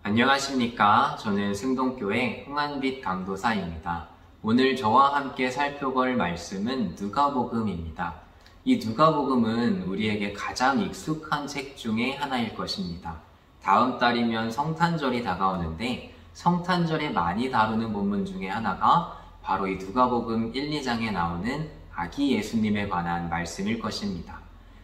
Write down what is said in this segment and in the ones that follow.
안녕하십니까. 저는 승동교회 홍한빛 강도사입니다. 오늘 저와 함께 살펴볼 말씀은 누가복음입니다. 이 누가복음은 우리에게 가장 익숙한 책 중에 하나일 것입니다. 다음 달이면 성탄절이 다가오는데 성탄절에 많이 다루는 본문 중에 하나가 바로 이 누가복음 1, 2장에 나오는 아기 예수님에 관한 말씀일 것입니다.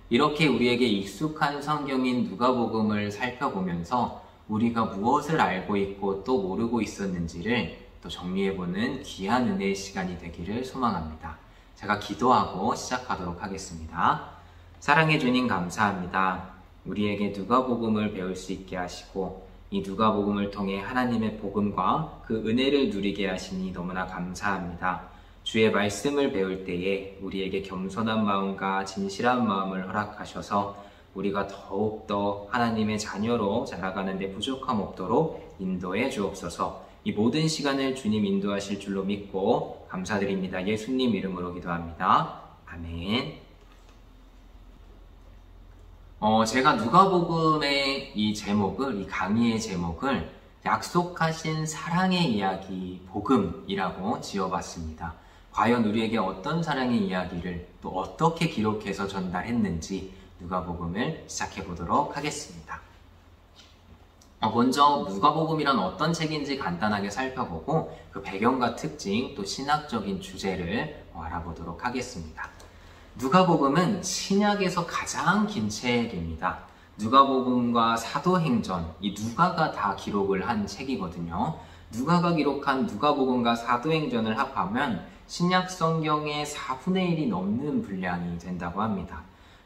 이렇게 우리에게 익숙한 성경인 누가복음을 살펴보면서 우리가 무엇을 알고 있고 또 모르고 있었는지를 또 정리해보는 귀한 은혜의 시간이 되기를 소망합니다. 제가 기도하고 시작하도록 하겠습니다. 사랑해 주님 감사합니다. 우리에게 누가복음을 배울 수 있게 하시고 이 누가복음을 통해 하나님의 복음과 그 은혜를 누리게 하시니 너무나 감사합니다. 주의 말씀을 배울 때에 우리에게 겸손한 마음과 진실한 마음을 허락하셔서 우리가 더욱더 하나님의 자녀로 자라가는 데 부족함 없도록 인도해 주옵소서. 이 모든 시간을 주님 인도하실 줄로 믿고 감사드립니다. 예수님 이름으로 기도합니다. 아멘. 제가 누가복음의 이 강의의 제목을 약속하신 사랑의 이야기 복음이라고 지어봤습니다. 과연 우리에게 어떤 사랑의 이야기를 또 어떻게 기록해서 전달했는지 누가복음을 시작해 보도록 하겠습니다. 먼저 누가복음이란 어떤 책인지 간단하게 살펴보고 그 배경과 특징 또 신학적인 주제를 알아보도록 하겠습니다. 누가복음은 신약에서 가장 긴 책입니다. 누가복음과 사도행전, 이 누가가 다 기록을 한 책이거든요. 누가가 기록한 누가복음과 사도행전을 합하면 신약 성경의 4분의 1이 넘는 분량이 된다고 합니다.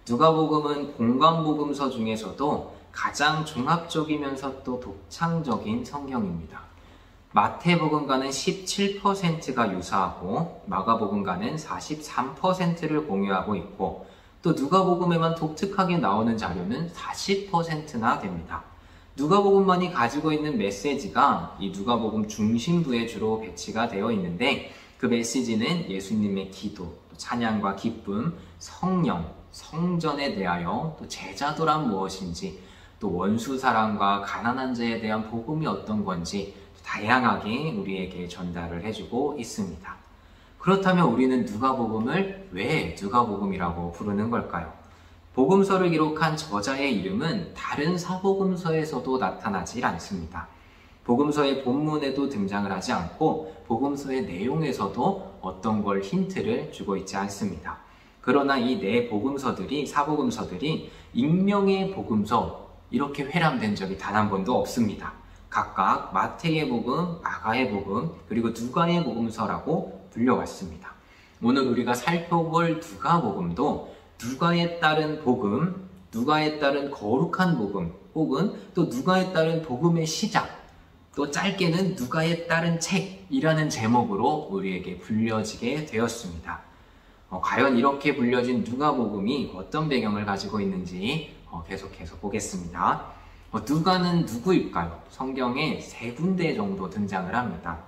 누가복음은 공관복음서 중에서도 가장 종합적이면서 또 독창적인 성경입니다. 마태복음과는 17%가 유사하고 마가복음과는 43%를 공유하고 있고 또 누가복음에만 독특하게 나오는 자료는 40%나 됩니다. 누가복음만이 가지고 있는 메시지가 이 누가복음 중심부에 주로 배치가 되어 있는데 그 메시지는 예수님의 기도, 찬양과 기쁨, 성령, 성전에 대하여 또 제자도란 무엇인지 또 원수 사랑과 가난한 자에 대한 복음이 어떤 건지 다양하게 우리에게 전달을 해주고 있습니다. 그렇다면 우리는 누가복음을 왜 누가복음이라고 부르는 걸까요? 복음서를 기록한 저자의 이름은 다른 사복음서에서도 나타나질 않습니다. 복음서의 본문에도 등장을 하지 않고 복음서의 내용에서도 어떤 걸 힌트를 주고 있지 않습니다. 그러나 이 네 사복음서들이 익명의 복음서 이렇게 회람된 적이 단 한 번도 없습니다. 각각 마태의 복음, 마가의 복음, 그리고 누가의 복음서라고 불려왔습니다. 오늘 우리가 살펴볼 누가복음도 누가에 따른 복음, 누가에 따른 거룩한 복음, 혹은 또 누가에 따른 복음의 시작, 또 짧게는 누가에 따른 책이라는 제목으로 우리에게 불려지게 되었습니다. 과연 이렇게 불려진 누가복음이 어떤 배경을 가지고 있는지 계속해서 보겠습니다. 누가는 누구일까요? 성경에 3군데 정도 등장을 합니다.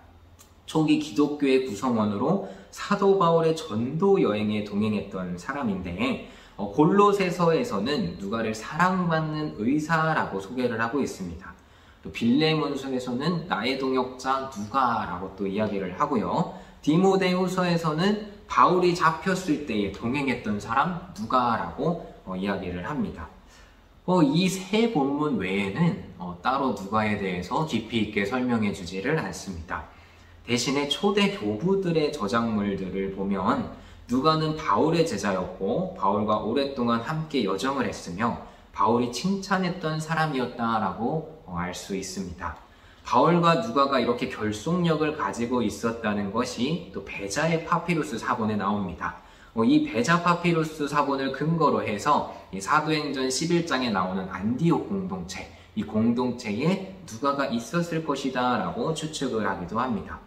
초기 기독교의 구성원으로 사도 바울의 전도 여행에 동행했던 사람인데 골로새서에서는 누가를 사랑받는 의사라고 소개를 하고 있습니다. 또 빌레몬서에서는 나의 동역자 누가라고 또 이야기를 하고요. 디모데후서에서는 바울이 잡혔을 때에 동행했던 사람 누가라고 이야기를 합니다. 이 세 본문 외에는 따로 누가에 대해서 깊이 있게 설명해 주지를 않습니다. 대신에 초대 교부들의 저작물들을 보면 누가는 바울의 제자였고 바울과 오랫동안 함께 여정을 했으며 바울이 칭찬했던 사람이었다라고 알 수 있습니다. 바울과 누가가 이렇게 결속력을 가지고 있었다는 것이 또 베자의 파피루스 사본에 나옵니다. 이 베자 파피루스 사본을 근거로 해서 이 사도행전 11장에 나오는 안디옥 공동체, 이 공동체에 누가가 있었을 것이다 라고 추측을 하기도 합니다.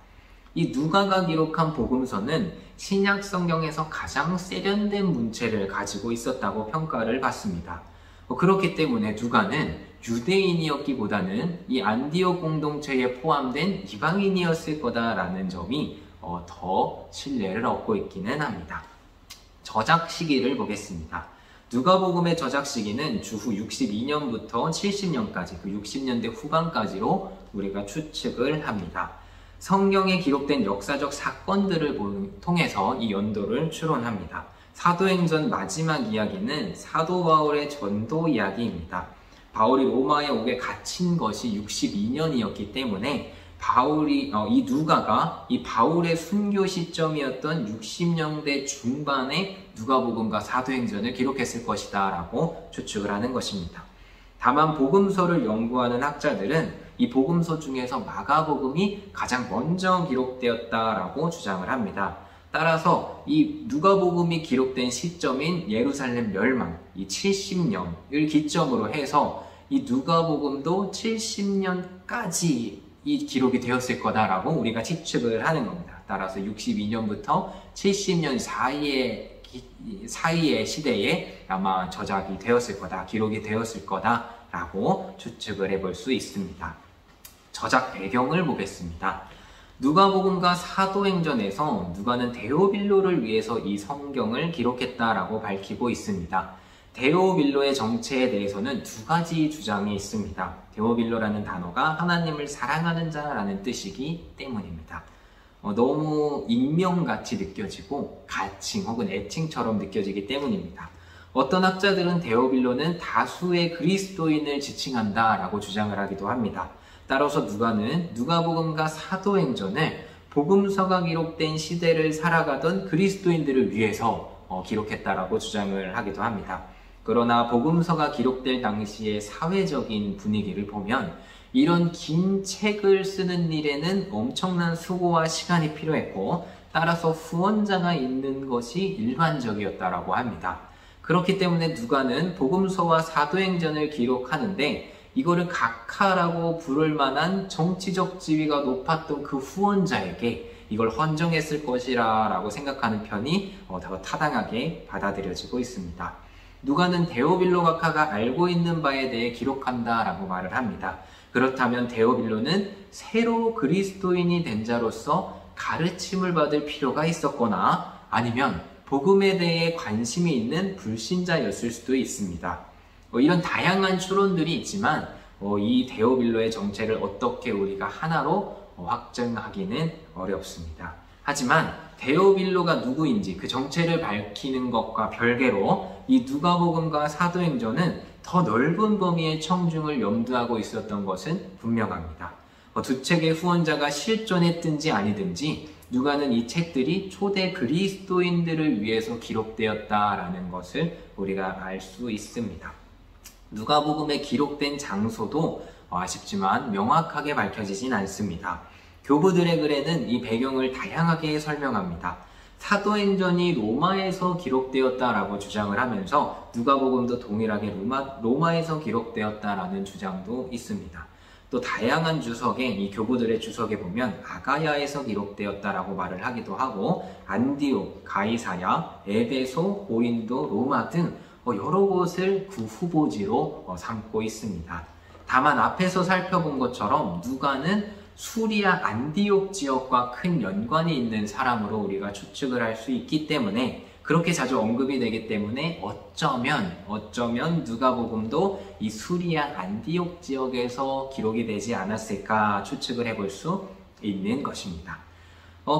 이 누가가 기록한 복음서는 신약 성경에서 가장 세련된 문체를 가지고 있었다고 평가를 받습니다. 그렇기 때문에 누가는 유대인이었기보다는 이 안디옥 공동체에 포함된 이방인이었을 거다라는 점이 더 신뢰를 얻고 있기는 합니다. 저작 시기를 보겠습니다. 누가복음의 저작 시기는 주후 62년부터 70년까지, 그 60년대 후반까지로 우리가 추측을 합니다. 성경에 기록된 역사적 사건들을 통해서 이 연도를 추론합니다. 사도행전 마지막 이야기는 사도 바울의 전도 이야기입니다. 바울이 로마에 오게 갇힌 것이 62년이었기 때문에 이 누가가 이 바울의 순교 시점이었던 60년대 중반에 누가복음과 사도행전을 기록했을 것이다 라고 추측을 하는 것입니다. 다만 복음서를 연구하는 학자들은 이 복음서 중에서 마가복음이 가장 먼저 기록되었다라고 주장을 합니다. 따라서 이 누가복음이 기록된 시점인 예루살렘 멸망, 이 70년을 기점으로 해서 이 누가복음도 70년까지 이 기록이 되었을 거다라고 우리가 추측을 하는 겁니다. 따라서 62년부터 70년 사이의 시대에 아마 저작이 되었을 거다, 기록이 되었을 거다라고 추측을 해볼 수 있습니다. 저작 배경을 보겠습니다. 누가복음과 사도행전에서 누가는 데오빌로를 위해서 이 성경을 기록했다라고 밝히고 있습니다. 데오빌로의 정체에 대해서는 두 가지 주장이 있습니다. 데오빌로라는 단어가 하나님을 사랑하는 자라는 뜻이기 때문입니다. 너무 익명같이 느껴지고 가칭 혹은 애칭처럼 느껴지기 때문입니다. 어떤 학자들은 데오빌로는 다수의 그리스도인을 지칭한다라고 주장을 하기도 합니다. 따라서 누가는 누가복음과 사도행전을 복음서가 기록된 시대를 살아가던 그리스도인들을 위해서 기록했다라고 주장을 하기도 합니다. 그러나 복음서가 기록될 당시의 사회적인 분위기를 보면 이런 긴 책을 쓰는 일에는 엄청난 수고와 시간이 필요했고 따라서 후원자가 있는 것이 일반적이었다라고 합니다. 그렇기 때문에 누가는 복음서와 사도행전을 기록하는데 이거를 각하라고 부를 만한 정치적 지위가 높았던 그 후원자에게 이걸 헌정했을 것이라고 생각하는 편이 더 타당하게 받아들여지고 있습니다. 누가는 데오빌로 각하가 알고 있는 바에 대해 기록한다라고 말을 합니다. 그렇다면 데오빌로는 새로 그리스도인이 된 자로서 가르침을 받을 필요가 있었거나 아니면 복음에 대해 관심이 있는 불신자였을 수도 있습니다. 이런 다양한 추론들이 있지만 이 데오빌로의 정체를 어떻게 우리가 하나로 확정하기는 어렵습니다. 하지만 데오빌로가 누구인지 그 정체를 밝히는 것과 별개로 이 누가복음과 사도행전은 더 넓은 범위의 청중을 염두하고 있었던 것은 분명합니다. 두 책의 후원자가 실존했든지 아니든지 누가는 이 책들이 초대 그리스도인들을 위해서 기록되었다라는 것을 우리가 알 수 있습니다. 누가복음에 기록된 장소도 아쉽지만 명확하게 밝혀지진 않습니다. 교부들의 글에는 이 배경을 다양하게 설명합니다. 사도행전이 로마에서 기록되었다라고 주장을 하면서 누가복음도 동일하게 로마에서 기록되었다라는 주장도 있습니다. 또 다양한 주석에 이 교부들의 주석에 보면 아가야에서 기록되었다라고 말을 하기도 하고 안디옥, 가이사랴, 에베소, 고린도, 로마 등 여러 곳을 그 후보지로 삼고 있습니다. 다만 앞에서 살펴본 것처럼 누가는 수리아 안디옥 지역과 큰 연관이 있는 사람으로 우리가 추측을 할 수 있기 때문에 그렇게 자주 언급이 되기 때문에 어쩌면 누가복음도 이 수리아 안디옥 지역에서 기록이 되지 않았을까 추측을 해볼 수 있는 것입니다.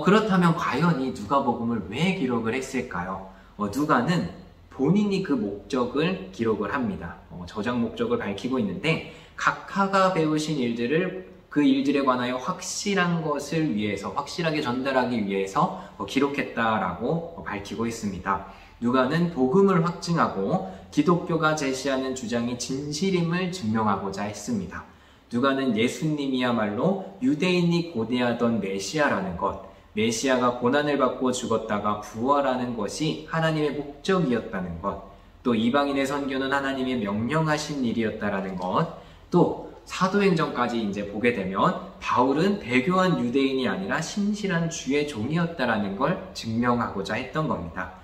그렇다면 과연 이 누가복음을 왜 기록을 했을까요? 누가는 본인이 그 목적을 기록을 합니다. 저작 목적을 밝히고 있는데 각하가 배우신 일들을 그 일들에 관하여 확실한 것을 위해서, 확실하게 전달하기 위해서 기록했다라고 밝히고 있습니다. 누가는 복음을 확증하고 기독교가 제시하는 주장이 진실임을 증명하고자 했습니다. 누가는 예수님이야말로 유대인이 고대하던 메시아라는 것, 메시아가 고난을 받고 죽었다가 부활하는 것이 하나님의 목적이었다는 것, 또 이방인의 선교는 하나님의 명령하신 일이었다라는 것, 또 사도행전까지 이제 보게 되면 바울은 배교한 유대인이 아니라 신실한 주의 종이었다라는 걸 증명하고자 했던 겁니다.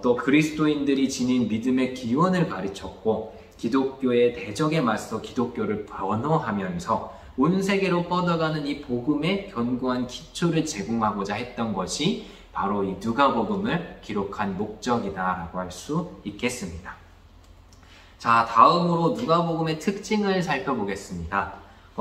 또 그리스도인들이 지닌 믿음의 기원을 가르쳤고 기독교의 대적에 맞서 기독교를 변호하면서 온 세계로 뻗어가는 이 복음의 견고한 기초를 제공하고자 했던 것이 바로 이 누가복음을 기록한 목적이다라고 할 수 있겠습니다. 자, 다음으로 누가복음의 특징을 살펴보겠습니다.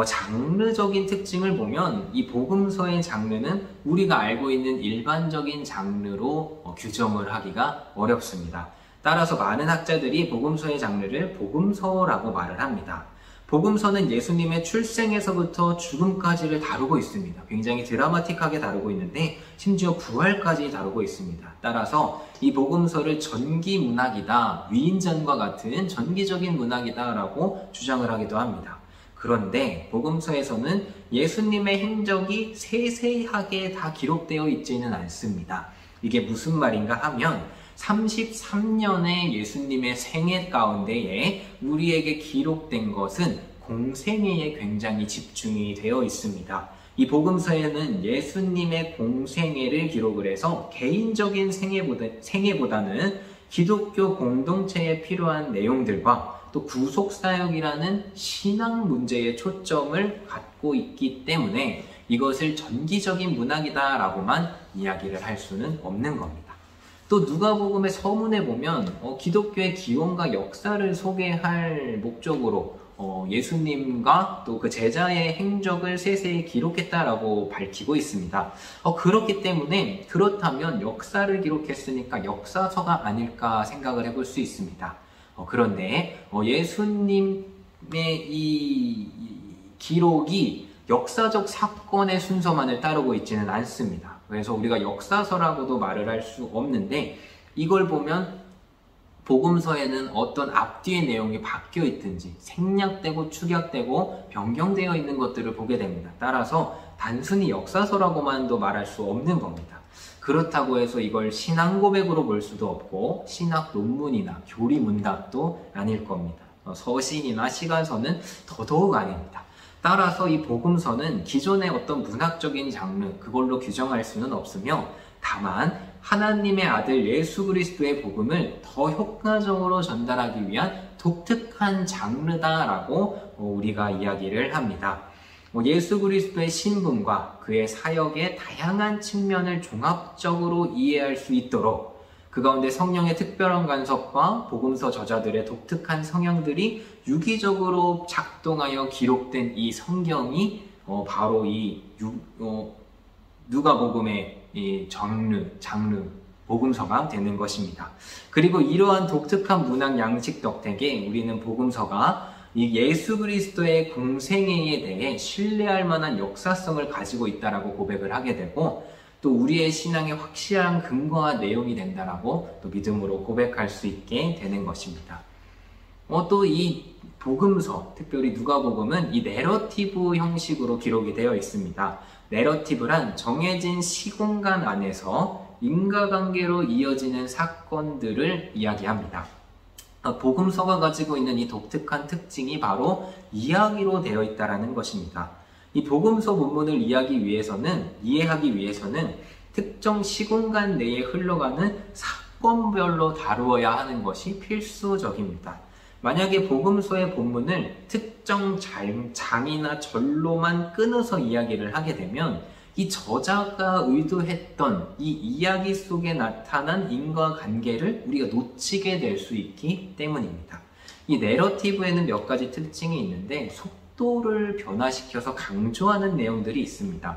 장르적인 특징을 보면 이 복음서의 장르는 우리가 알고 있는 일반적인 장르로 규정을 하기가 어렵습니다. 따라서 많은 학자들이 복음서의 장르를 복음서라고 말을 합니다. 복음서는 예수님의 출생에서부터 죽음까지를 다루고 있습니다. 굉장히 드라마틱하게 다루고 있는데 심지어 부활까지 다루고 있습니다. 따라서 이 복음서를 전기문학이다, 위인전과 같은 전기적인 문학이다 라고 주장을 하기도 합니다. 그런데 복음서에서는 예수님의 행적이 세세하게 다 기록되어 있지는 않습니다. 이게 무슨 말인가 하면 33년의 예수님의 생애 가운데에 우리에게 기록된 것은 공생애에 굉장히 집중이 되어 있습니다. 이 복음서에는 예수님의 공생애를 기록을 해서 개인적인 생애보다는 기독교 공동체에 필요한 내용들과 또 구속사역이라는 신앙 문제에 초점을 갖고 있기 때문에 이것을 전기적인 문학이다 라고만 이야기를 할 수는 없는 겁니다. 또 누가복음의 서문에 보면 기독교의 기원과 역사를 소개할 목적으로 예수님과 또 그 제자의 행적을 세세히 기록했다라고 밝히고 있습니다. 그렇다면 역사를 기록했으니까 역사서가 아닐까 생각을 해볼 수 있습니다. 그런데 예수님의 이 기록이 역사적 사건의 순서만을 따르고 있지는 않습니다. 그래서 우리가 역사서라고도 말을 할 수 없는데 이걸 보면 복음서에는 어떤 앞뒤의 내용이 바뀌어 있든지 생략되고 축약되고 변경되어 있는 것들을 보게 됩니다. 따라서 단순히 역사서라고만도 말할 수 없는 겁니다. 그렇다고 해서 이걸 신앙 고백으로 볼 수도 없고 신학 논문이나 교리 문답도 아닐 겁니다. 서신이나 시간서는 더더욱 아닙니다. 따라서 이 복음서는 기존의 어떤 문학적인 장르 그걸로 규정할 수는 없으며 다만 하나님의 아들 예수 그리스도의 복음을 더 효과적으로 전달하기 위한 독특한 장르다라고 우리가 이야기를 합니다. 예수 그리스도의 신분과 그의 사역의 다양한 측면을 종합적으로 이해할 수 있도록 그 가운데 성령의 특별한 간섭과 복음서 저자들의 독특한 성향들이 유기적으로 작동하여 기록된 이 성경이 바로 이 누가복음의 이 장르 복음서가 되는 것입니다. 그리고 이러한 독특한 문학 양식 덕택에 우리는 복음서가 이 예수 그리스도의 공생애에 대해 신뢰할 만한 역사성을 가지고 있다라고 고백을 하게 되고 또 우리의 신앙의 확실한 근거와 내용이 된다라고 또 믿음으로 고백할 수 있게 되는 것입니다. 또 이 복음서, 특별히 누가복음은 이 내러티브 형식으로 기록이 되어 있습니다. 내러티브란 정해진 시공간 안에서 인과관계로 이어지는 사건들을 이야기합니다. 복음서가 가지고 있는 이 독특한 특징이 바로 이야기로 되어 있다는 것입니다. 이 복음서 본문을 이해하기 위해서는 특정 시공간 내에 흘러가는 사건별로 다루어야 하는 것이 필수적입니다. 만약에 복음서의 본문을 특정 장이나 절로만 끊어서 이야기를 하게 되면 이 저자가 의도했던 이 이야기 속에 나타난 인과관계를 우리가 놓치게 될 수 있기 때문입니다. 이 내러티브에는 몇 가지 특징이 있는데 속도를 변화시켜서 강조하는 내용들이 있습니다.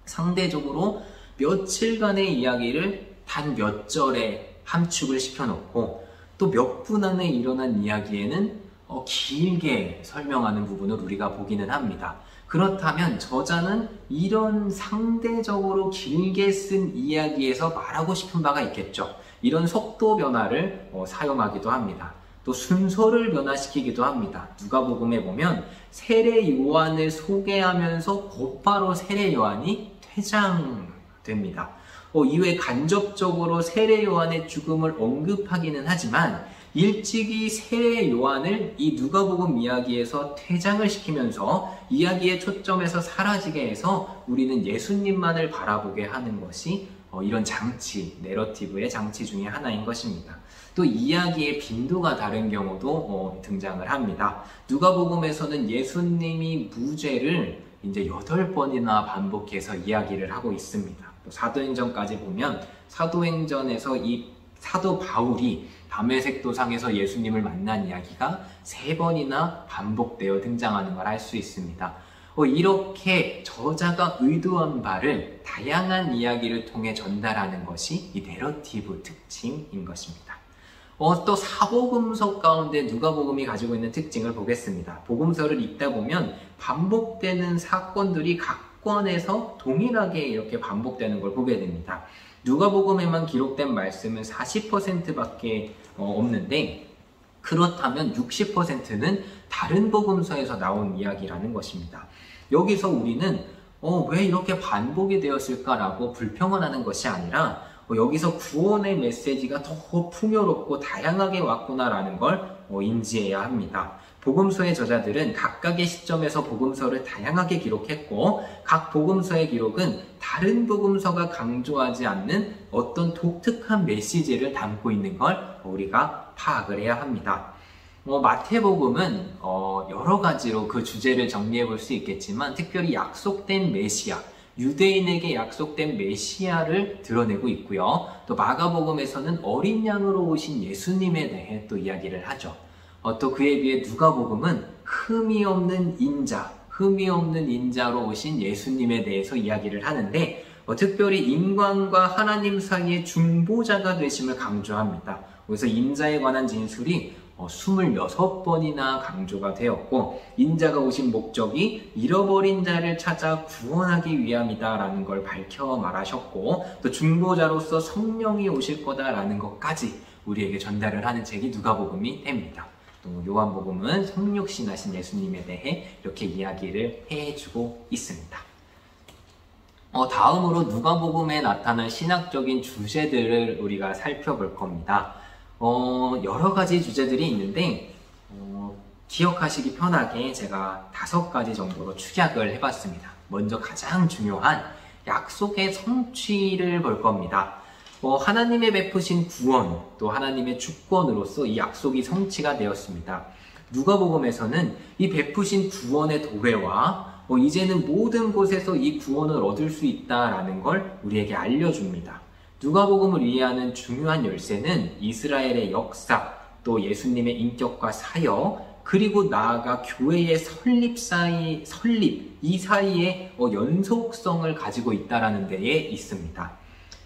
상대적으로 며칠간의 이야기를 단 몇 절에 함축을 시켜놓고 또 몇 분 안에 일어난 이야기에는 길게 설명하는 부분을 우리가 보기는 합니다. 그렇다면 저자는 이런 상대적으로 길게 쓴 이야기에서 말하고 싶은 바가 있겠죠. 이런 속도 변화를 사용하기도 합니다. 또 순서를 변화시키기도 합니다. 누가복음에 보면 세례 요한을 소개하면서 곧바로 세례 요한이 퇴장됩니다. 이외에 간접적으로 세례 요한의 죽음을 언급하기는 하지만 일찍이 세례 요한을 이 누가복음 이야기에서 퇴장을 시키면서 이야기의 초점에서 사라지게 해서 우리는 예수님만을 바라보게 하는 것이 이런 장치, 내러티브의 장치 중에 하나인 것입니다. 또 이야기의 빈도가 다른 경우도 등장을 합니다. 누가복음에서는 예수님이 무죄를 이제 8번이나 반복해서 이야기를 하고 있습니다. 또 사도행전까지 보면 사도행전에서 이 사도 바울이 담에색 도상에서 예수님을 만난 이야기가 3번이나 반복되어 등장하는 걸 알 수 있습니다. 이렇게 저자가 의도한 바를 다양한 이야기를 통해 전달하는 것이 이 내러티브 특징인 것입니다. 또 사복음서 가운데 누가복음이 가지고 있는 특징을 보겠습니다. 복음서를 읽다 보면 반복되는 사건들이 각 권에서 동일하게 이렇게 반복되는 걸 보게 됩니다. 누가복음에만 기록된 말씀은 40%밖에 없는데, 그렇다면 60%는 다른 복음서에서 나온 이야기라는 것입니다. 여기서 우리는 왜 이렇게 반복이 되었을까라고 불평을 하는 것이 아니라 여기서 구원의 메시지가 더 풍요롭고 다양하게 왔구나라는 걸 인지해야 합니다. 복음서의 저자들은 각각의 시점에서 복음서를 다양하게 기록했고, 각 복음서의 기록은 다른 복음서가 강조하지 않는 어떤 독특한 메시지를 담고 있는 걸 우리가 파악을 해야 합니다. 마태복음은 여러 가지로 그 주제를 정리해 볼 수 있겠지만, 특별히 약속된 메시아, 유대인에게 약속된 메시아를 드러내고 있고요. 또 마가복음에서는 어린 양으로 오신 예수님에 대해 또 이야기를 하죠. 또 그에 비해 누가복음은 흠이 없는 인자로 오신 예수님에 대해서 이야기를 하는데, 특별히 인간과 하나님 사이의 중보자가 되심을 강조합니다. 그래서 인자에 관한 진술이 26번이나 강조가 되었고, 인자가 오신 목적이 잃어버린 자를 찾아 구원하기 위함이다라는 걸 밝혀 말하셨고, 또 중보자로서 성령이 오실 거다라는 것까지 우리에게 전달을 하는 책이 누가복음이 됩니다. 또 요한복음은 성육신하신 예수님에 대해 이렇게 이야기를 해주고 있습니다. 다음으로 누가복음에 나타난 신학적인 주제들을 우리가 살펴볼 겁니다. 여러 가지 주제들이 있는데 기억하시기 편하게 제가 5가지 정도로 축약을 해봤습니다. 먼저 가장 중요한 약속의 성취를 볼 겁니다. 하나님의 베푸신 구원, 또 하나님의 주권으로서 이 약속이 성취가 되었습니다. 누가복음에서는 이 베푸신 구원의 도래와 이제는 모든 곳에서 이 구원을 얻을 수 있다라는 걸 우리에게 알려줍니다. 누가복음을 이해하는 중요한 열쇠는 이스라엘의 역사, 또 예수님의 인격과 사역, 그리고 나아가 교회의 설립, 이 사이에 연속성을 가지고 있다는 데에 있습니다.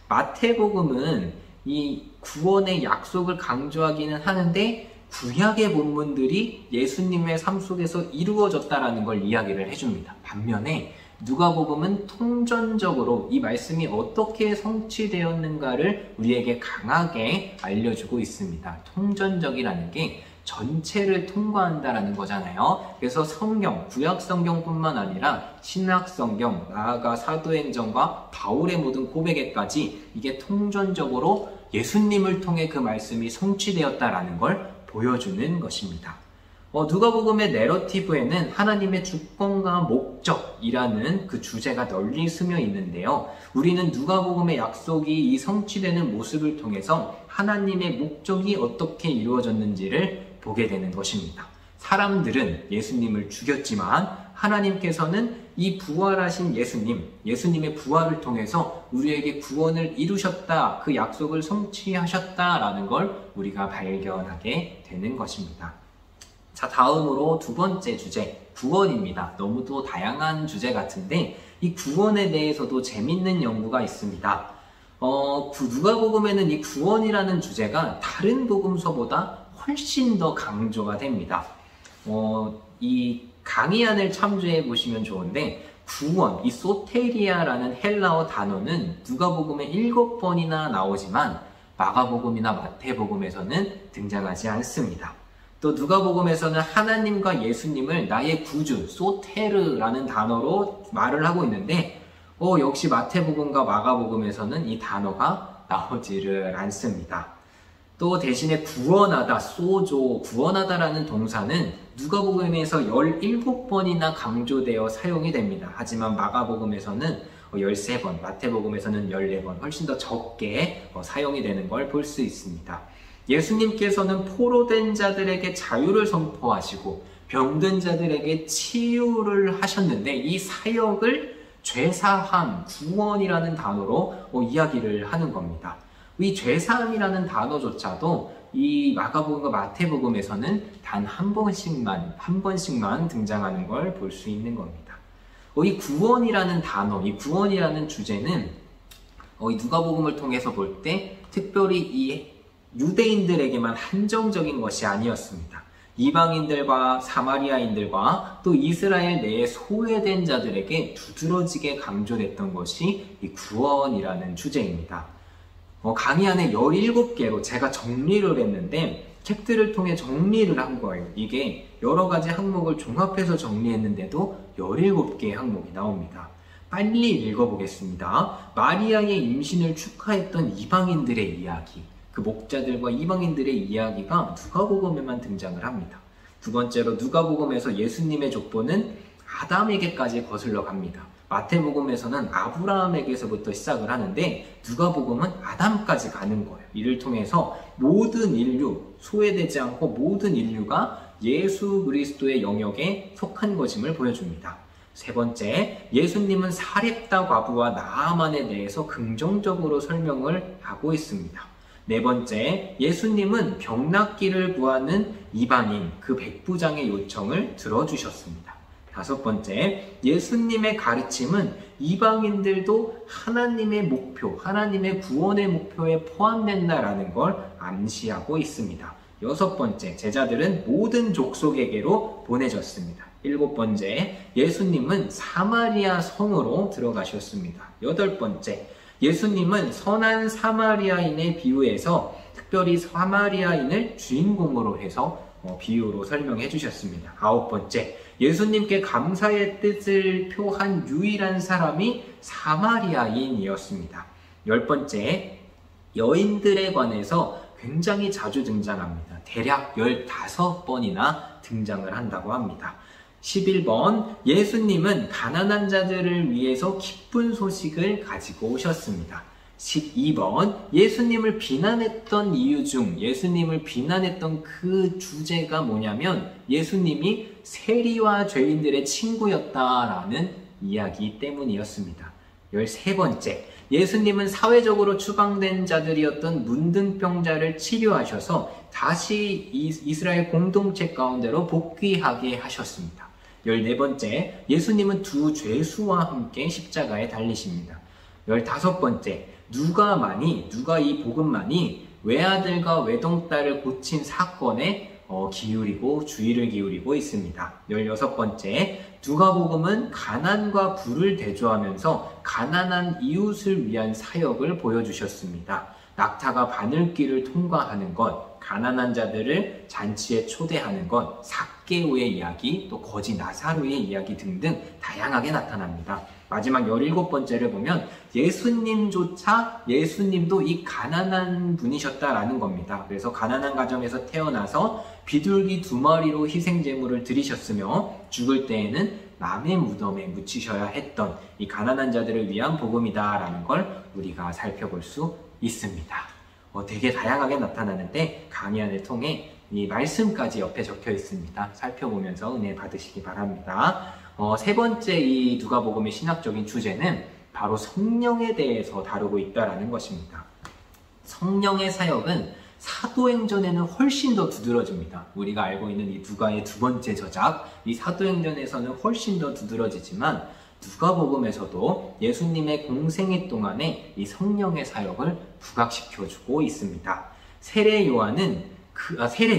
마태복음은 이 구원의 약속을 강조하기는 하는데, 구약의 본문들이 예수님의 삶 속에서 이루어졌다라는 걸 이야기를 해줍니다. 반면에 누가복음은 통전적으로 이 말씀이 어떻게 성취되었는가를 우리에게 강하게 알려주고 있습니다. 통전적이라는 게 전체를 통과한다라는 거잖아요. 그래서 성경, 구약 성경뿐만 아니라 신약 성경, 나아가 사도행전과 바울의 모든 고백에까지 이게 통전적으로 예수님을 통해 그 말씀이 성취되었다라는 걸 보여주는 것입니다. 누가복음의 내러티브에는 하나님의 주권과 목적이라는 그 주제가 널리 스며 있는데요. 우리는 누가복음의 약속이 이 성취되는 모습을 통해서 하나님의 목적이 어떻게 이루어졌는지를 보게 되는 것입니다. 사람들은 예수님을 죽였지만 하나님께서는 이 부활하신 예수님의 부활을 통해서 우리에게 구원을 이루셨다, 그 약속을 성취하셨다라는 걸 우리가 발견하게 되는 것입니다. 자, 다음으로 2번째 주제, 구원입니다. 너무도 다양한 주제 같은데 이 구원에 대해서도 재밌는 연구가 있습니다. 누가복음에는 이 구원이라는 주제가 다른 복음서보다 훨씬 더 강조가 됩니다. 이 강의안을 참조해 보시면 좋은데, 구원, 이 소테리아라는 헬라어 단어는 누가복음에 7번이나 나오지만 마가복음이나 마태복음에서는 등장하지 않습니다. 또 누가복음에서는 하나님과 예수님을 나의 구주, 소테르라는 단어로 말을 하고 있는데, 역시 마태복음과 마가복음에서는 이 단어가 나오지를 않습니다. 또 대신에 구원하다, 구원하다라는 동사는 누가복음에서 17번이나 강조되어 사용이 됩니다. 하지만 마가복음에서는 13번, 마태복음에서는 14번, 훨씬 더 적게 사용이 되는 걸 볼 수 있습니다. 예수님께서는 포로된 자들에게 자유를 선포하시고 병든 자들에게 치유를 하셨는데, 이 사역을 죄사함, 구원이라는 단어로 이야기를 하는 겁니다. 이 죄사함이라는 단어조차도 이 마가복음과 마태복음에서는 단 한 번씩만 등장하는 걸 볼 수 있는 겁니다. 이 구원이라는 단어, 이 구원이라는 주제는 이 누가복음을 통해서 볼 때 특별히 이 유대인들에게만 한정적인 것이 아니었습니다. 이방인들과 사마리아인들과 또 이스라엘 내에 소외된 자들에게 두드러지게 강조됐던 것이 이 구원이라는 주제입니다. 강의 안에 17개로 제가 정리를 했는데 책들을 통해 정리를 한 거예요. 이게 여러 가지 항목을 종합해서 정리했는데도 17개의 항목이 나옵니다. 빨리 읽어보겠습니다. 마리아의 임신을 축하했던 이방인들의 이야기, 그 목자들과 이방인들의 이야기가 누가복음에만 등장을 합니다. 두 번째로 누가복음에서 예수님의 족보는 아담에게까지 거슬러 갑니다. 마태복음에서는 아브라함에게서부터 시작을 하는데 누가복음은 아담까지 가는 거예요. 이를 통해서 모든 인류, 소외되지 않고 모든 인류가 예수 그리스도의 영역에 속한 것임을 보여줍니다. 세 번째, 예수님은 사렙다 과부와 나아만에 대해서 긍정적으로 설명을 하고 있습니다. 네 번째, 예수님은 병낫기를 구하는 이방인, 그 백부장의 요청을 들어주셨습니다. 다섯 번째, 예수님의 가르침은 이방인들도 하나님의 목표, 하나님의 구원의 목표에 포함된다라는 걸 암시하고 있습니다. 여섯 번째, 제자들은 모든 족속에게로 보내졌습니다. 일곱 번째, 예수님은 사마리아 성으로 들어가셨습니다. 여덟 번째, 예수님은 선한 사마리아인의 비유에서 특별히 사마리아인을 주인공으로 해서 비유로 설명해 주셨습니다. 아홉 번째, 예수님께 감사의 뜻을 표한 유일한 사람이 사마리아인이었습니다. 열 번째, 여인들에 관해서 굉장히 자주 등장합니다. 대략 15번이나 등장을 한다고 합니다. 11번, 예수님은 가난한 자들을 위해서 기쁜 소식을 가지고 오셨습니다. 12번, 예수님을 비난했던 이유 중 예수님을 비난했던 그 주제가 뭐냐면 예수님이 세리와 죄인들의 친구였다라는 이야기 때문이었습니다. 13번째, 예수님은 사회적으로 추방된 자들이었던 문둥병자를 치료하셔서 다시 이스라엘 공동체 가운데로 복귀하게 하셨습니다. 14번째, 예수님은 두 죄수와 함께 십자가에 달리십니다. 15번째, 누가 이 복음만이 외아들과 외동딸을 고친 사건에 주의를 기울이고 있습니다. 16번째, 누가복음은 가난과 부를 대조하면서 가난한 이웃을 위한 사역을 보여주셨습니다. 낙타가 바늘길을 통과하는 것, 가난한 자들을 잔치에 초대하는 것, 삭개오의 이야기, 또 거지 나사로의 이야기 등등 다양하게 나타납니다. 마지막 17번째를 보면 예수님도 이 가난한 분이셨다라는 겁니다. 그래서 가난한 가정에서 태어나서 비둘기 2마리로 희생제물을 드리셨으며 죽을 때에는 남의 무덤에 묻히셔야 했던 이 가난한 자들을 위한 복음이다라는 걸 우리가 살펴볼 수 있습니다. 되게 다양하게 나타나는데 강의안을 통해 이 말씀까지 옆에 적혀 있습니다. 살펴보면서 은혜 받으시기 바랍니다. 세 번째 이 누가복음의 신학적인 주제는 바로 성령에 대해서 다루고 있다는 것입니다. 성령의 사역은 사도행전에는 훨씬 더 두드러집니다. 우리가 알고 있는 이 누가의 두 번째 저작, 이 사도행전에서는 훨씬 더 두드러지지만 누가복음에서도 예수님의 공생애 동안에 이 성령의 사역을 부각시켜주고 있습니다. 세례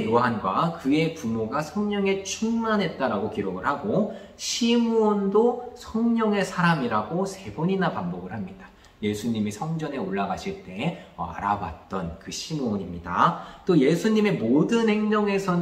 요한과 그의 부모가 성령에 충만했다라고 기록을 하고 시므온도 성령의 사람이라고 3번이나 반복을 합니다. 예수님이 성전에 올라가실 때 알아봤던 그 시므온입니다. 또 예수님의 모든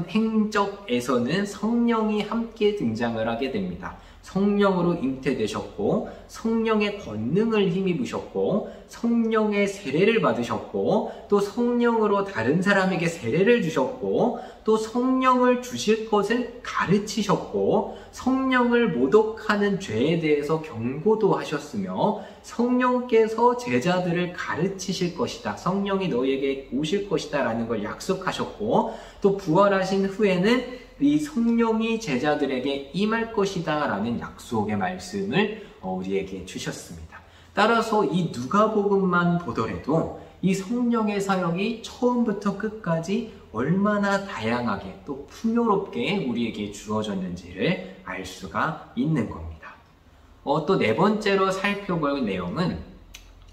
행적에서는 성령이 함께 등장을 하게 됩니다. 성령으로 잉태되셨고 성령의 권능을 힘입으셨고 성령의 세례를 받으셨고 또 성령으로 다른 사람에게 세례를 주셨고 또 성령을 주실 것을 가르치셨고 성령을 모독하는 죄에 대해서 경고도 하셨으며 성령께서 제자들을 가르치실 것이다. 성령이 너희에게 오실 것이다 라는 걸 약속하셨고 또 부활하신 후에는 이 성령이 제자들에게 임할 것이다 라는 약속의 말씀을 우리에게 주셨습니다. 따라서 이 누가복음만 보더라도 이 성령의 사역이 처음부터 끝까지 얼마나 다양하게 또 풍요롭게 우리에게 주어졌는지를 알 수가 있는 겁니다. 또 네 번째로 살펴볼 내용은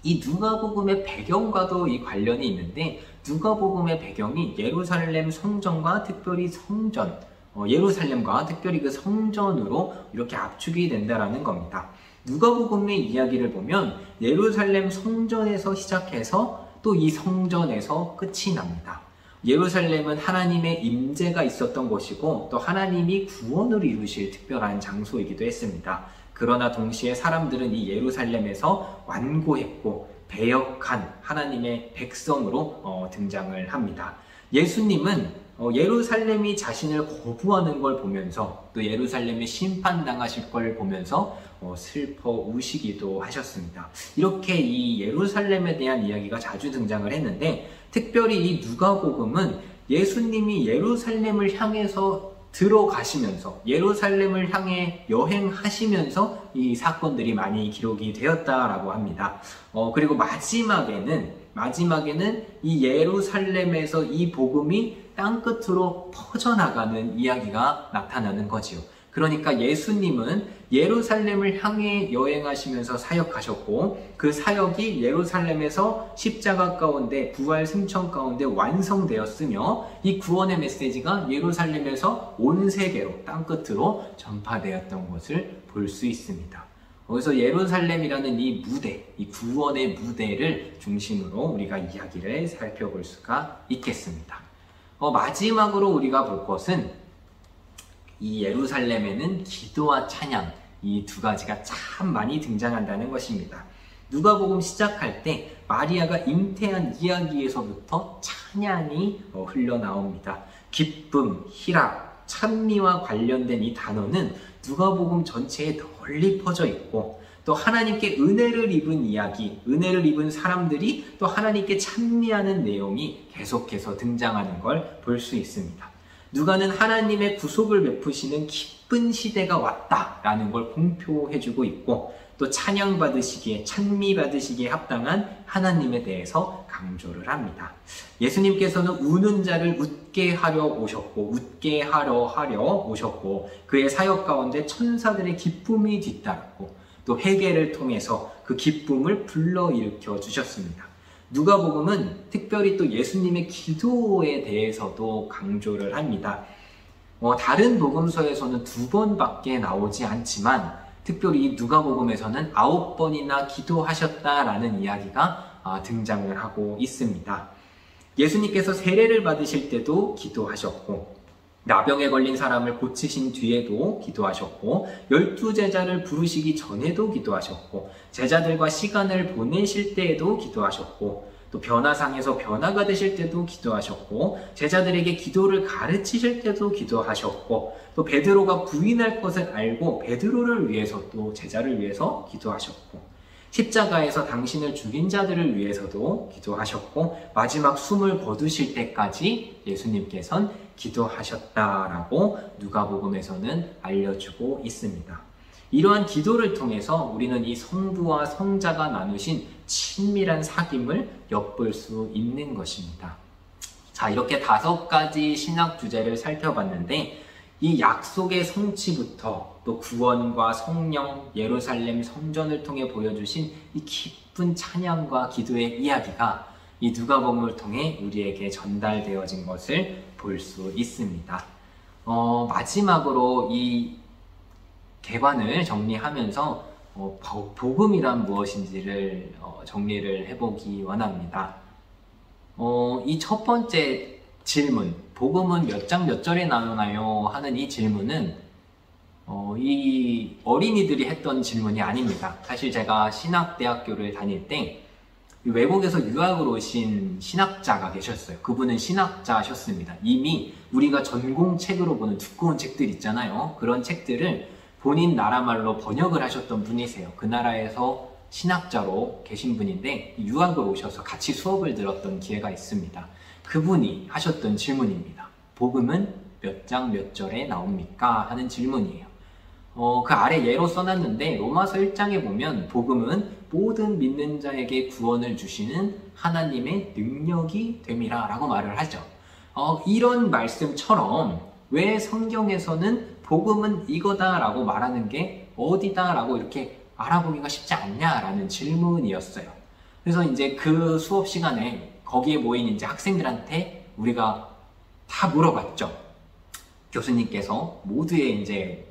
이 누가복음의 배경과도 이 관련이 있는데, 누가복음의 배경이 예루살렘 성전과 특별히 성전, 예루살렘과 특별히 그 성전으로 이렇게 압축이 된다라는 겁니다. 누가복음의 이야기를 보면 예루살렘 성전에서 시작해서 또 이 성전에서 끝이 납니다. 예루살렘은 하나님의 임재가 있었던 곳이고 또 하나님이 구원을 이루실 특별한 장소이기도 했습니다. 그러나 동시에 사람들은 이 예루살렘에서 완고했고 배역한 하나님의 백성으로 등장을 합니다. 예수님은 예루살렘이 자신을 거부하는 걸 보면서 또 예루살렘이 심판당하실 걸 보면서 슬퍼 우시기도 하셨습니다. 이렇게 이 예루살렘에 대한 이야기가 자주 등장을 했는데, 특별히 이 누가복음은 예수님이 예루살렘을 향해서 들어가시면서 예루살렘을 향해 여행하시면서 이 사건들이 많이 기록이 되었다라고 합니다. 그리고 마지막에는 이 예루살렘에서 이 복음이 땅끝으로 퍼져나가는 이야기가 나타나는 거지요. 그러니까 예수님은 예루살렘을 향해 여행하시면서 사역하셨고, 그 사역이 예루살렘에서 십자가 가운데, 부활 승천 가운데 완성되었으며, 이 구원의 메시지가 예루살렘에서 온 세계로 땅끝으로 전파되었던 것을 볼 수 있습니다. 그래서 예루살렘이라는 이 무대, 이 구원의 무대를 중심으로 우리가 이야기를 살펴볼 수가 있겠습니다. 마지막으로 우리가 볼 것은 이 예루살렘에는 기도와 찬양, 이 두 가지가 참 많이 등장한다는 것입니다. 누가복음 시작할 때 마리아가 잉태한 이야기에서부터 찬양이 흘러나옵니다. 기쁨, 희락, 찬미와 관련된 이 단어는 누가복음 전체에 널리 퍼져 있고, 또 하나님께 은혜를 입은 이야기, 은혜를 입은 사람들이 또 하나님께 찬미하는 내용이 계속해서 등장하는 걸 볼 수 있습니다. 누가는 하나님의 구속을 베푸시는 기쁜 시대가 왔다라는 걸 공표해주고 있고, 또 찬양받으시기에, 찬미받으시기에 합당한 하나님에 대해서 강조를 합니다. 예수님께서는 우는 자를 웃게 하려 오셨고, 웃게 하려 오셨고, 그의 사역 가운데 천사들의 기쁨이 뒤따랐고, 또 회개를 통해서 그 기쁨을 불러일으켜 주셨습니다. 누가복음은 특별히 또 예수님의 기도에 대해서도 강조를 합니다. 다른 복음서에서는 2번밖에 나오지 않지만, 특별히 이 누가복음에서는 9번이나 기도하셨다라는 이야기가 등장을 하고 있습니다. 예수님께서 세례를 받으실 때도 기도하셨고, 나병에 걸린 사람을 고치신 뒤에도 기도하셨고, 12제자를 부르시기 전에도 기도하셨고, 제자들과 시간을 보내실 때에도 기도하셨고, 또 변화상에서 변화가 되실 때도 기도하셨고, 제자들에게 기도를 가르치실 때도 기도하셨고, 또 베드로가 부인할 것을 알고 베드로를 위해서 또 제자를 위해서 기도하셨고, 십자가에서 당신을 죽인 자들을 위해서도 기도하셨고, 마지막 숨을 거두실 때까지 예수님께서는 기도하셨다라고 누가복음에서는 알려주고 있습니다. 이러한 기도를 통해서 우리는 이 성부와 성자가 나누신 친밀한 사귐을 엿볼 수 있는 것입니다. 자, 이렇게 5가지 신학 주제를 살펴봤는데, 이 약속의 성취부터 또 구원과 성령, 예루살렘 성전을 통해 보여주신 이 기쁜 찬양과 기도의 이야기가 이 누가복음을 통해 우리에게 전달되어진 것을 볼 수 있습니다. 마지막으로 이 개관을 정리하면서 복음이란 무엇인지를 정리를 해보기 원합니다. 이 첫 번째 질문, 복음은 몇 장 몇 절에 나오나요? 하는 이 질문은 이 어린이들이 했던 질문이 아닙니다. 사실 제가 신학대학교를 다닐 때 외국에서 유학을 오신 신학자가 계셨어요. 그분은 신학자셨습니다. 이미 우리가 전공책으로 보는 두꺼운 책들 있잖아요. 그런 책들을 본인 나라 말로 번역을 하셨던 분이세요. 그 나라에서 신학자로 계신 분인데 유학을 오셔서 같이 수업을 들었던 기회가 있습니다. 그분이 하셨던 질문입니다. 복음은 몇 장 몇 절에 나옵니까? 하는 질문이에요. 그 아래 예로 써놨는데 로마서 1장에 보면 복음은 모든 믿는 자에게 구원을 주시는 하나님의 능력이 됨이라 라고 말을 하죠. 이런 말씀처럼 왜 성경에서는 복음은 이거다라고 말하는 게 어디다라고 이렇게 알아보기가 쉽지 않냐라는 질문이었어요. 그래서 이제 그 수업 시간에 거기에 모인 이제 학생들한테 우리가 다 물어봤죠. 교수님께서 모두의 이제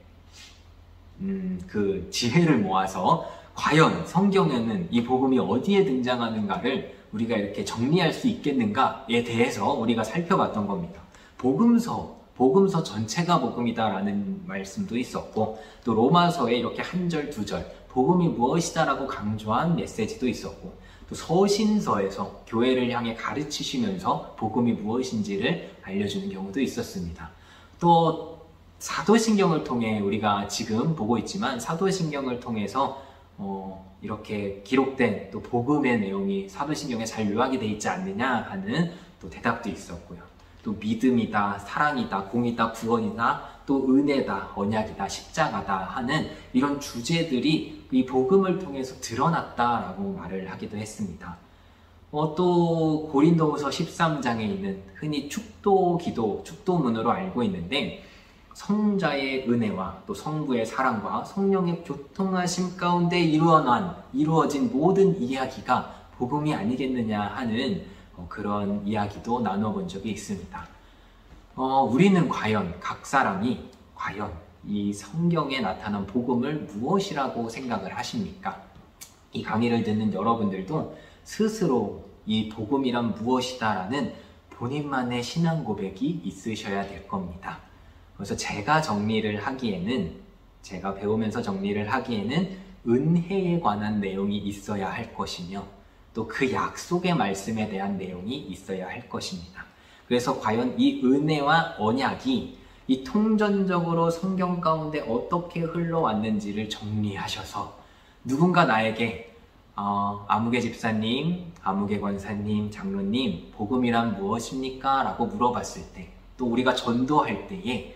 그 지혜를 모아서 과연 성경에는 이 복음이 어디에 등장하는가를 우리가 이렇게 정리할 수 있겠는가에 대해서 우리가 살펴봤던 겁니다. 복음서 전체가 복음이다라는 말씀도 있었고, 또 로마서에 이렇게 한 절, 두 절, 복음이 무엇이다라고 강조한 메시지도 있었고, 또 서신서에서 교회를 향해 가르치시면서 복음이 무엇인지를 알려주는 경우도 있었습니다. 또 사도신경을 통해 우리가 지금 보고 있지만 사도신경을 통해서 이렇게 기록된 또 복음의 내용이 사도신경에 잘 요약이 되어 있지 않느냐 하는 또 대답도 있었고요. 또 믿음이다, 사랑이다, 공이다, 구원이다, 또 은혜다, 언약이다, 십자가다 하는 이런 주제들이 이 복음을 통해서 드러났다라고 말을 하기도 했습니다. 또 고린도후서 13장에 있는 흔히 축도기도, 축도문으로 알고 있는데 성자의 은혜와 또 성부의 사랑과 성령의 교통하심 가운데 이루어진 모든 이야기가 복음이 아니겠느냐 하는 그런 이야기도 나눠본 적이 있습니다. 우리는 과연 각 사람이 과연 이 성경에 나타난 복음을 무엇이라고 생각을 하십니까? 이 강의를 듣는 여러분들도 스스로 이 복음이란 무엇이다라는 본인만의 신앙 고백이 있으셔야 될 겁니다. 그래서 제가 배우면서 정리를 하기에는 은혜에 관한 내용이 있어야 할 것이며 또 그 약속의 말씀에 대한 내용이 있어야 할 것입니다. 그래서 과연 이 은혜와 언약이 이 통전적으로 성경 가운데 어떻게 흘러왔는지를 정리하셔서 누군가 나에게 아무개 집사님, 아무개 권사님, 장로님, 복음이란 무엇입니까? 라고 물어봤을 때, 또 우리가 전도할 때에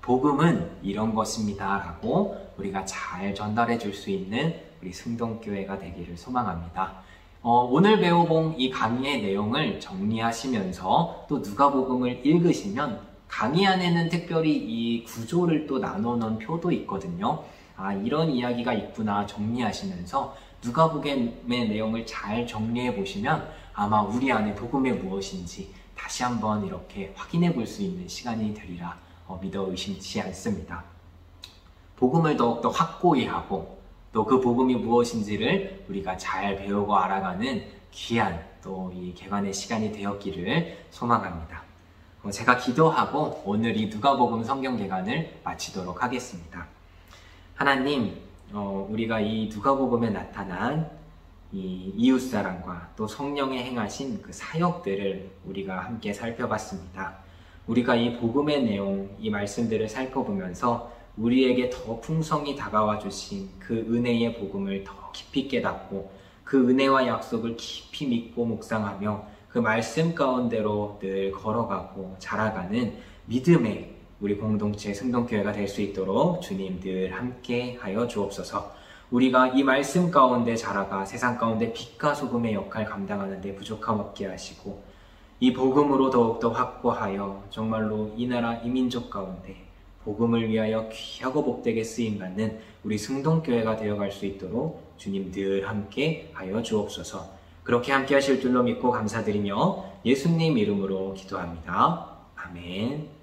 복음은 이런 것입니다 라고 우리가 잘 전달해 줄 수 있는 우리 승동교회가 되기를 소망합니다. 오늘 배워본 이 강의의 내용을 정리하시면서 또 누가복음을 읽으시면 강의 안에는 특별히 이 구조를 또 나눠놓은 표도 있거든요. 이런 이야기가 있구나 정리하시면서 누가복음의 내용을 잘 정리해 보시면 아마 우리 안에 복음이 무엇인지 다시 한번 이렇게 확인해 볼 수 있는 시간이 되리라 믿어 의심치 않습니다. 복음을 더욱더 확고히 하고 또 그 복음이 무엇인지를 우리가 잘 배우고 알아가는 귀한 또 이 개관의 시간이 되었기를 소망합니다. 제가 기도하고 오늘 이 누가복음 성경 개관을 마치도록 하겠습니다. 하나님, 우리가 이 누가복음에 나타난 이 이웃사랑과 또 성령의 행하신 그 사역들을 우리가 함께 살펴봤습니다. 우리가 이 복음의 내용, 이 말씀들을 살펴보면서 우리에게 더 풍성히 다가와 주신 그 은혜의 복음을 더 깊이 깨닫고 그 은혜와 약속을 깊이 믿고 묵상하며 그 말씀 가운데로 늘 걸어가고 자라가는 믿음의 우리 공동체 승동교회가 될 수 있도록 주님 늘 함께 하여 주옵소서. 우리가 이 말씀 가운데 자라가 세상 가운데 빛과 소금의 역할 감당하는 데 부족함 없게 하시고 이 복음으로 더욱더 확고하여 정말로 이 나라 이 민족 가운데 복음을 위하여 귀하고 복되게 쓰임받는 우리 승동교회가 되어갈 수 있도록 주님 늘 함께 하여 주옵소서. 그렇게 함께 하실 줄로 믿고 감사드리며 예수님 이름으로 기도합니다. 아멘.